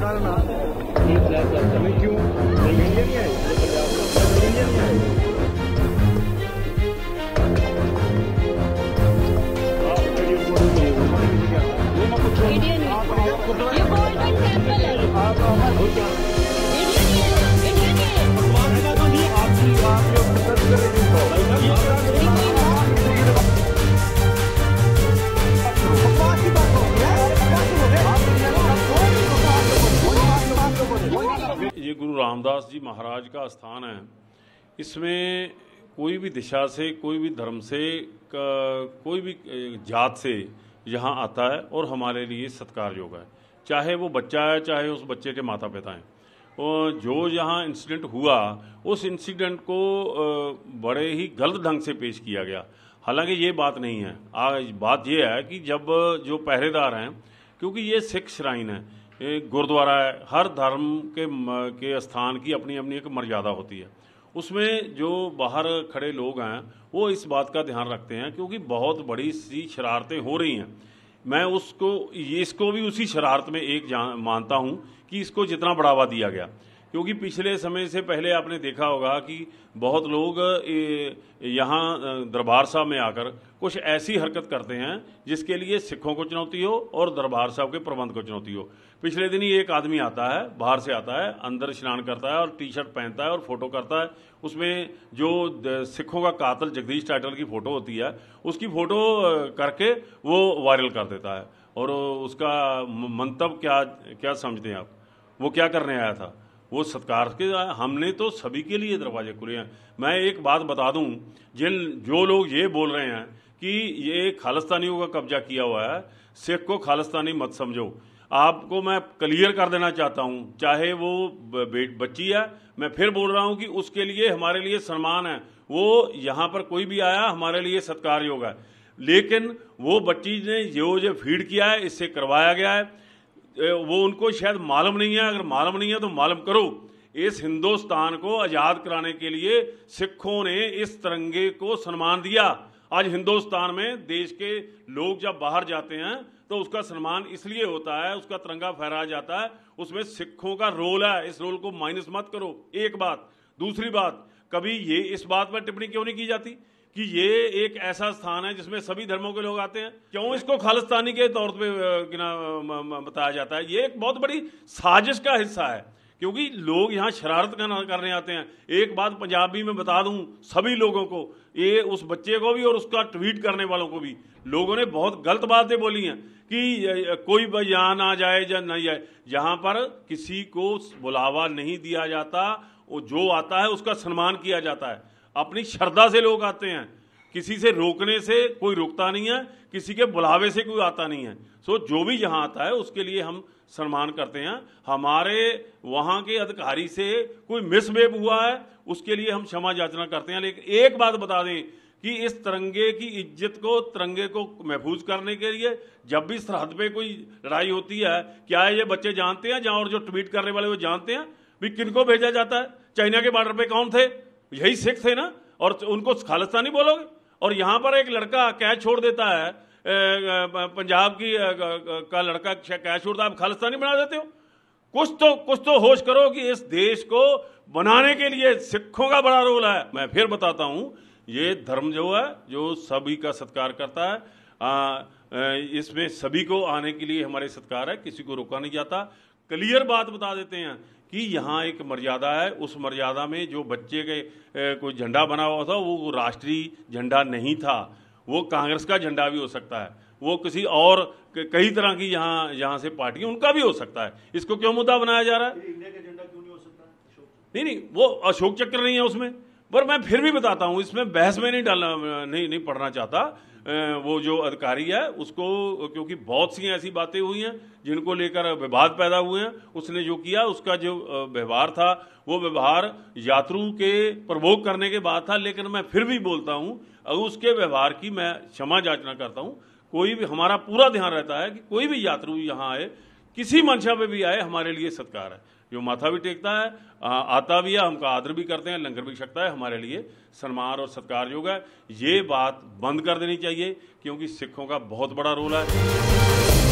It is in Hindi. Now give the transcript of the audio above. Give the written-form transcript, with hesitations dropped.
कारण क्यों इंडिया नहीं आए, इंडिया नहीं आए। ये गुरु रामदास जी महाराज का स्थान है। इसमें कोई भी दिशा से, कोई भी धर्म से, कोई भी जात से यहाँ आता है और हमारे लिए सत्कार योग है। चाहे वो बच्चा है, चाहे उस बच्चे के माता पिता हैं। और जो यहाँ इंसिडेंट हुआ, उस इंसिडेंट को बड़े ही गलत ढंग से पेश किया गया। हालांकि ये बात नहीं है। आज बात ये है कि जब जो पहरेदार हैं, क्योंकि ये सिख श्राइन है, गुरुद्वारा है, हर धर्म के स्थान की अपनी अपनी एक मर्यादा होती है। उसमें जो बाहर खड़े लोग हैं वो इस बात का ध्यान रखते हैं, क्योंकि बहुत बड़ी सी शरारतें हो रही हैं। मैं इसको भी उसी शरारत में एक मानता हूं कि इसको जितना बढ़ावा दिया गया, क्योंकि पिछले समय से पहले आपने देखा होगा कि बहुत लोग यहाँ दरबार साहब में आकर कुछ ऐसी हरकत करते हैं जिसके लिए सिखों को चुनौती हो और दरबार साहब के प्रबंध को चुनौती हो। पिछले दिन ही एक आदमी आता है, बाहर से आता है, अंदर स्नान करता है और टी शर्ट पहनता है और फोटो करता है। उसमें जो सिखों का कातल जगदीश टाइटल की फोटो होती है, उसकी फोटो करके वो वायरल कर देता है। और उसका मंतव्य क्या समझते हैं आप? वो क्या करने आया था? वो सत्कार के हमने तो सभी के लिए दरवाजे खुले हैं। मैं एक बात बता दूं, जो लोग ये बोल रहे हैं कि ये खालिस्तानियों का कब्जा किया हुआ है, सिख को खालिस्तानी मत समझो। आपको मैं क्लियर कर देना चाहता हूं, चाहे वो बच्ची है, मैं फिर बोल रहा हूं कि उसके लिए हमारे लिए सम्मान है। वो यहां पर कोई भी आया हमारे लिए सत्कार योग है। लेकिन वो बच्ची ने जो फीड किया है, इससे करवाया गया है, वो उनको शायद मालूम नहीं है। अगर मालूम नहीं है तो मालूम करो। इस हिंदुस्तान को आजाद कराने के लिए सिखों ने इस तिरंगे को सम्मान दिया। आज हिंदुस्तान में देश के लोग जब बाहर जाते हैं तो उसका सम्मान इसलिए होता है, उसका तिरंगा फहराया जाता है, उसमें सिखों का रोल है। इस रोल को माइनस मत करो। एक बात। दूसरी बात, कभी ये इस बात पर टिप्पणी क्यों नहीं की जाती कि ये एक ऐसा स्थान है जिसमें सभी धर्मों के लोग आते हैं? क्यों इसको खालिस्तानी के तौर पे बताया जाता है? ये एक बहुत बड़ी साजिश का हिस्सा है, क्योंकि लोग यहाँ शरारत करने आते हैं। एक बात पंजाबी में बता दूं सभी लोगों को, ये उस बच्चे को भी और उसका ट्वीट करने वालों को भी, लोगों ने बहुत गलत बातें बोली हैं कि कोई यहाँ ना जाए या नहीं जाए। जहां पर किसी को बुलावा नहीं दिया जाता, वो जो आता है उसका सम्मान किया जाता है। अपनी श्रद्धा से लोग आते हैं, किसी से रोकने से कोई रोकता नहीं है, किसी के बुलावे से कोई आता नहीं है। सो जो भी यहाँ आता है उसके लिए हम सम्मान करते हैं। हमारे वहाँ के अधिकारी से कोई मिसबिहेव हुआ है, उसके लिए हम क्षमा याचना करते हैं। लेकिन एक बात बता दें कि इस तिरंगे की इज्जत को, तिरंगे को महफूज करने के लिए जब भी सरहद पे कोई लड़ाई होती है, क्या ये बच्चे जानते हैं, जहाँ और जो ट्वीट करने वाले वो जानते हैं भी किनको भेजा जाता है? चाइना के बॉर्डर पे कौन थे? यही सिख थे ना, और उनको खालिस्तानी बोलोगे? और यहां पर एक लड़का कैच छोड़ देता है, पंजाब का लड़का कैच छोड़ता है, आप खालिस्तानी बना देते हो? कुछ तो होश करो कि इस देश को बनाने के लिए सिखों का बड़ा रोल है। मैं फिर बताता हूं, ये धर्म जो है, जो सभी का सत्कार करता है, इसमें सभी को आने के लिए हमारे सत्कार है, किसी को रोका नहीं जाता। क्लियर बात बता देते हैं कि यहाँ एक मर्यादा है। उस मर्यादा में जो बच्चे के कोई झंडा बना हुआ था, वो राष्ट्रीय झंडा नहीं था, वो कांग्रेस का झंडा भी हो सकता है, वो किसी और कई तरह की यहाँ से पार्टी उनका भी हो सकता है। इसको क्यों मुद्दा बनाया जा रहा है? इंडिया का झंडा क्यों नहीं हो सकता? नहीं, वो अशोक चक्र नहीं है उसमें। पर मैं फिर भी बताता हूं, इसमें बहस में नहीं पढ़ना चाहता। वो जो अधिकारी है उसको, क्योंकि बहुत सी ऐसी बातें हुई हैं जिनको लेकर विवाद पैदा हुए हैं। उसने जो किया, उसका जो व्यवहार था, वो व्यवहार यात्रु के प्रवोक करने के बाद था। लेकिन मैं फिर भी बोलता हूं, उसके व्यवहार की मैं क्षमा याचना करता हूं। कोई भी, हमारा पूरा ध्यान रहता है कि कोई भी यात्रु यहाँ आए, किसी मंशा पे भी आए, हमारे लिए सत्कार है। जो माथा भी टेकता है, आता भी है, हमका आदर भी करते हैं, लंगर भी छकता है, हमारे लिए सम्मान और सत्कार योग है। ये बात बंद कर देनी चाहिए, क्योंकि सिखों का बहुत बड़ा रोल है।